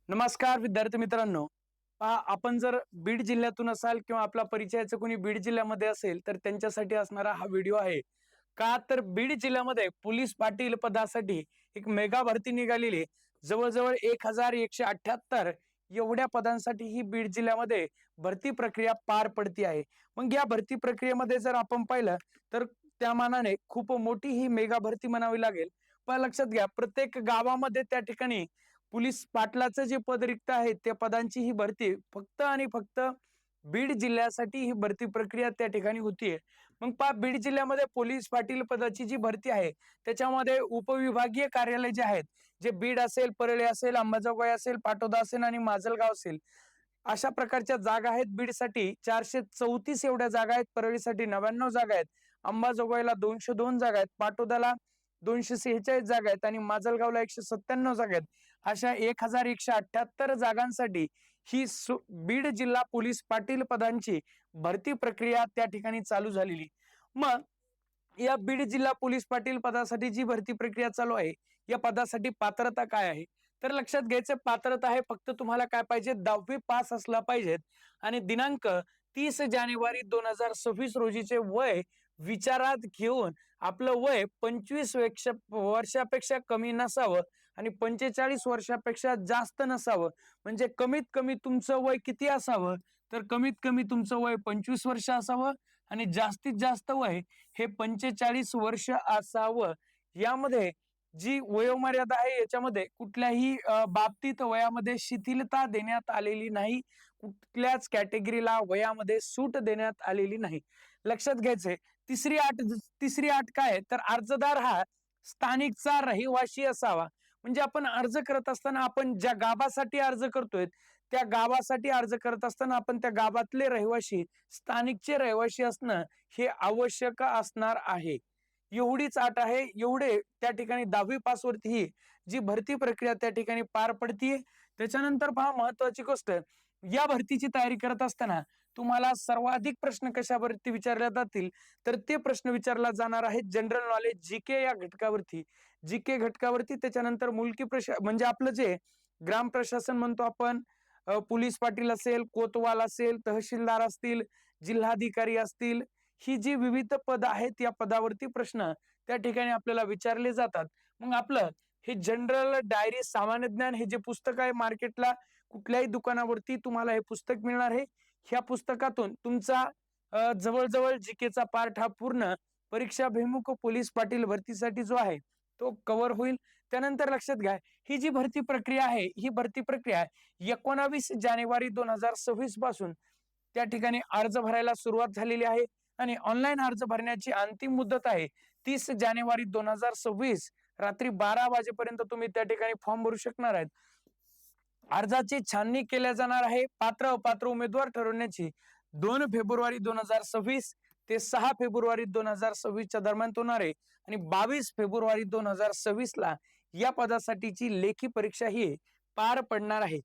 नमस्कार विद्यार्थी मित्रांनो. आपण जर बीड जिल्ह्यातून असाल किंवा आपला परिचयाचं कोणी बीड जिल्ह्यामध्ये असेल तर त्यांच्यासाठी असणारा हा व्हिडिओ आहे. का तर बीड जिल्ह्यामध्ये पोलीस पाटील पदासाठी एक मेगा भरती निघालेली आहे. जवळजवळ 1178 एवढ्या पदांसाठी ही बीड जिल्ह्यामध्ये भरती प्रक्रिया पार पडती आहे. मग या भरती प्रक्रियेमध्ये जर आपण पाहिलं तर त्या मानाने खूप मोठी ही मेगा भरती म्हणावी लागेल. पण लक्षात घ्या, प्रत्येक गावामध्ये त्या ठिकाणी पोलीस पाटलाचं जे पद रिक्त आहे त्या पदांची ही भरती फक्त आणि फक्त बीड जिल्ह्यासाठी ही भरती प्रक्रिया त्या ठिकाणी होतीये. मग बीड जिल्ह्यामध्ये पोलीस पाटील पदाची जी भरती आहे त्याच्यामध्ये उपविभागीय कार्यालय जे आहेत, जे बीड असेल, परळी असेल, अंबाजोगाई असेल, पाटोदा असेल आणि माजलगाव असेल, अशा प्रकारच्या जागा आहेत. बीडसाठी 434 एवढ्या जागा आहेत, परळीसाठी 99 जागा आहेत, अंबाजोगाईला 202 जागा आहेत, पाटोदाला 246 जागा आहेत आणि माजलगावला 197 जागा आहेत. अशा 1178 जागांसाठी ही बीड जिल्हा पोलीस पाटील पदांची भरती प्रक्रिया त्या ठिकाणी चालू झालेली. मग या बीड जिल्हा पोलीस पाटील पदासाठी जी भरती प्रक्रिया चालू आहे, या पदासाठी पात्रता काय आहे? तर लक्षात घ्यायचं, पात्रता आहे फक्त तुम्हाला काय पाहिजे, 10वी पास असला पाहिजेत आणि दिनांक 30 जानेवारी 2026 रोजीचे वय विचारात घेऊन आपलं वय 25 वर्षापेक्षा कमी नसावं आणि 45 वर्षापेक्षा जास्त नसावं. म्हणजे कमीत कमी तुमचं वय किती असावं, तर कमीत कमी तुमचं वय 25 वर्ष असावं आणि जास्तीत जास्त वय हे 45 वर्ष असावं. यामध्ये जी वयोमर्यादा आहे याच्यामध्ये कुठल्याही बाबतीत वयामध्ये शिथिलता देण्यात आलेली नाही. कुठल्याच कॅटेगरीला वयामध्ये सूट देण्यात आलेली नाही. लक्षात घ्यायचंय. तिसरी अट काय, तर अर्जदार हा स्थानिकचा रहिवासी असावा. म्हणजे आपण अर्ज करत असताना आपण ज्या गावासाठी अर्ज करतोय त्या गावासाठी अर्ज करत असताना आपण त्या गावातले रहिवासी, स्थानिकचे रहिवासी असणं हे आवश्यक असणार आहे. एवढीच अट आहे. एवढे त्या ठिकाणी 10वी पास वरती ही जी भरती प्रक्रिया त्या ठिकाणी पार पडतीये. त्याच्यानंतर पहा, महत्वाची गोष्ट, या भरतीची तयारी करत असताना तुम्हाला सर्वाधिक प्रश्न कशावरती विचारले जातील, तर ते प्रश्न विचारला जाणार आहे जनरल नॉलेज जीके या घटकावरती. जीके घटकावरती, त्याच्यानंतर मुलकी म्हणजे आपलं जे ग्राम प्रशासन म्हणतो आपण, पोलीस पाटील असेल, कोतवाल असेल, तहसीलदार असतील, जिल्हाधिकारी असतील, ही जी विविध पद आहेत या पदावरती प्रश्न त्या ठिकाणी आपल्याला विचारले जातात. मग आपलं हे जनरल डायरी सामान्य ज्ञान हे जे पुस्तक आहे, मार्केटला कुठल्याही दुकानावरती तुम्हाला हे पुस्तक मिळणार आहे. ह्या पुस्तकातून तुमचा जवळजवळ जीकेचा पार्ट हा पूर्ण परीक्षाभिमुख पोलीस पाटील भरतीसाठी जो आहे तो कव्हर होईल. त्यानंतर लक्षात घ्या, ही जी भरती प्रक्रिया आहे, ही भरती प्रक्रिया 19 जानेवारी 2026 पासून त्या ठिकाणी अर्ज भरायला सुरुवात झालेली आहे आणि ऑनलाईन अर्ज भरण्याची अंतिम मुदत आहे 30 जानेवारी 2026 रात्री 12 वाजेपर्यंत तुम्ही त्या ठिकाणी फॉर्म भरू शकणार आहेत. अर्जाची छाननी केल्या जाणार आहे. पात्र अपात्र उमेदवार ठरवण्याची 2 फेब्रुवारी 2026 ते 6 फेब्रुवारी 2026 दरम्यान होणार आहे आणि 22 फेब्रुवारी 2026 ला या पदासाठीची लेखी परीक्षा ही पार पडणार आहे.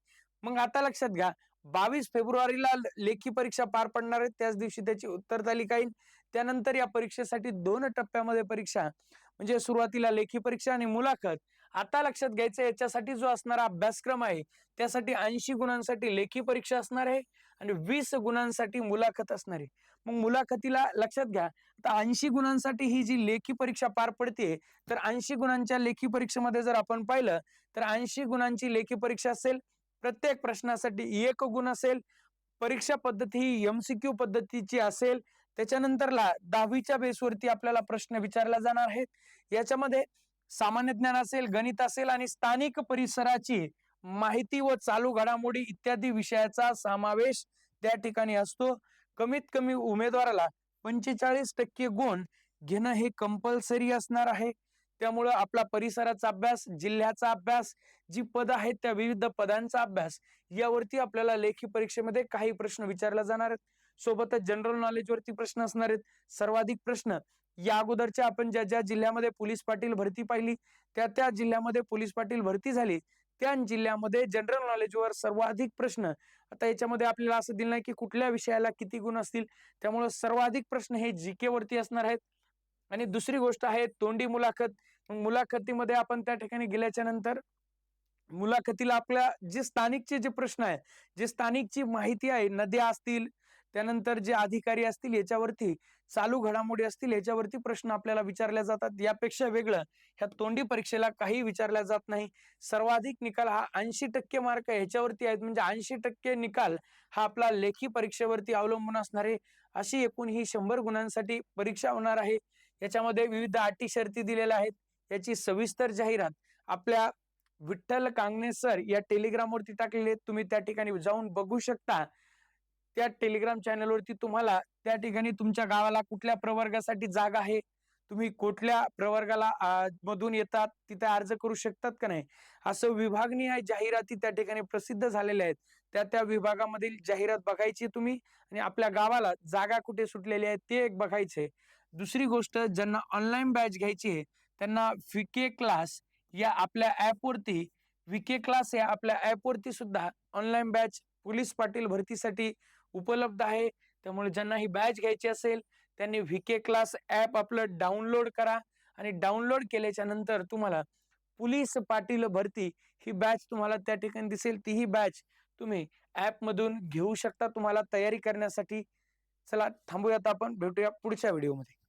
मग आता लक्षात घ्या, 22 फेब्रुवारीला लेखी परीक्षा पार पडणार आहे, त्याच दिवशी त्याची उत्तर तालिका येईल. त्यानंतर या परीक्षेसाठी 2 टप्प्यामध्ये परीक्षा, म्हणजे सुरुवातीला लेखी परीक्षा आणि मुलाखत. आता लक्षात घ्यायचं, याच्यासाठी जो असणारा अभ्यासक्रम आहे त्यासाठी 80 गुणांसाठी लेखी परीक्षा असणार आहे आणि 20 गुणांसाठी मुलाखत असणार आहे. मग मुलाखतीला लक्षात घ्या, आता 80 गुणांसाठी ही जी लेखी परीक्षा पार पडते, तर 80 गुणांच्या लेखी परीक्षेमध्ये जर आपण पाहिलं तर 80 गुणांची लेखी परीक्षा असेल. प्रत्येक प्रश्नासाठी 1 गुण असेल. परीक्षा पद्धती ही MCQ पद्धतीची असेल. त्याच्यानंतरला 10वीच्या बेसवरती आपल्याला प्रश्न विचारला जाणार आहेत. याच्यामध्ये सामान्य ज्ञान असेल, गणित असेल आणि स्थानिक परिसराची माहिती व चालू घडामोडी इत्यादी विषयाचा समावेश त्या ठिकाणी असतो. कमीत कमी उमेदवाराला 45% गुण घेणं हे कंपल्सरी असणार आहे. त्यामुळं आपला परिसराचा अभ्यास, जिल्ह्याचा अभ्यास, जी पद आहेत त्या विविध पदांचा अभ्यास, यावरती आपल्याला लेखी परीक्षेमध्ये काही प्रश्न विचारले जाणार आहेत. सोबतच जनरल नॉलेज वरती प्रश्न असणार आहेत. सर्वाधिक प्रश्न या अगोदरच्या आपण ज्या ज्या जिल्ह्यामध्ये पोलीस पाटील भरती पाहिली त्या जिल्ह्यामध्ये पोलीस पाटील भरती झाली त्या जिल्ह्यामध्ये जनरल नॉलेजवर सर्वाधिक प्रश्न. आता याच्यामध्ये आपल्याला असं दिलं नाही की कुठल्या विषयाला किती गुण असतील, त्यामुळे सर्वाधिक प्रश्न हे जीके वरती असणार आहेत. आणि दुसरी गोष्ट आहे तोंडी मुलाखत. मुलाखतीमध्ये आपण त्या ठिकाणी गेल्याच्या नंतर मुलाखतीला आपल्या जे स्थानिकचे जे प्रश्न आहे, जे स्थानिकची माहिती आहे, नद्या असतील, त्यानंतर जे अधिकारी असतील याच्यावरती, चालू घडामोडी असतील याच्यावरती प्रश्न आपल्याला विचारले जातात. यापेक्षा वेगळं ह्या तोंडी परीक्षेला काही विचारल्या जात नाही. सर्वाधिक निकाल हा 80% मार्क ह्याच्यावरती आहेत. म्हणजे 80% निकाल हा आपला लेखी परीक्षेवरती अवलंबून असणार आहे. अशी एकूण ही 100 गुणांसाठी परीक्षा होणार आहे. याच्यामध्ये विविध अटी शर्ती दिलेल्या आहेत. याची सविस्तर जाहिरात आपल्या विठ्ठल कांगणे सर या टेलिग्रामवरती टाकलेले, तुम्ही त्या ठिकाणी जाऊन बघू शकता. त्या टेलिग्राम चॅनलवरती तुम्हाला त्या ठिकाणी तुमच्या गावाला कुठल्या प्रवर्गासाठी जागा आहे, तुम्ही कुठल्या प्रवर्गाला मधून येतात, तिथे अर्ज करू शकतात का नाही, असं विभागनीय जाहिराती त्या ठिकाणी प्रसिद्ध झालेल्या आहेत. त्या त्या विभागामधील जाहिरात बघायची तुम्ही आणि आपल्या गावाला जागा कुठे सुटलेली आहे ते एक बघायचे. दुसरी गोष्ट, ज्यांना ऑनलाईन बॅच घ्यायची आहे त्यांना व्हीके क्लास या आपल्या ऍपवरती, व्हीके क्लास या आपल्या ऍपवरती सुद्धा ऑनलाईन बॅच पोलीस पाटील भरतीसाठी उपलब्ध आहे. त्यामुळे ज्यांना ही बॅच घ्यायची असेल त्यांनी व्हीके क्लास ऍप आपलं डाउनलोड करा आणि डाउनलोड केल्याच्या नंतर तुम्हाला पोलीस पाटील भरती ही बॅच तुम्हाला त्या ठिकाणी दिसेल. ती ही बॅच तुम्ही ऍप मधून घेऊ शकता तुम्हाला तयारी करण्यासाठी. चला थांबूयात, आपण भेटूया पुढच्या व्हिडिओमध्ये.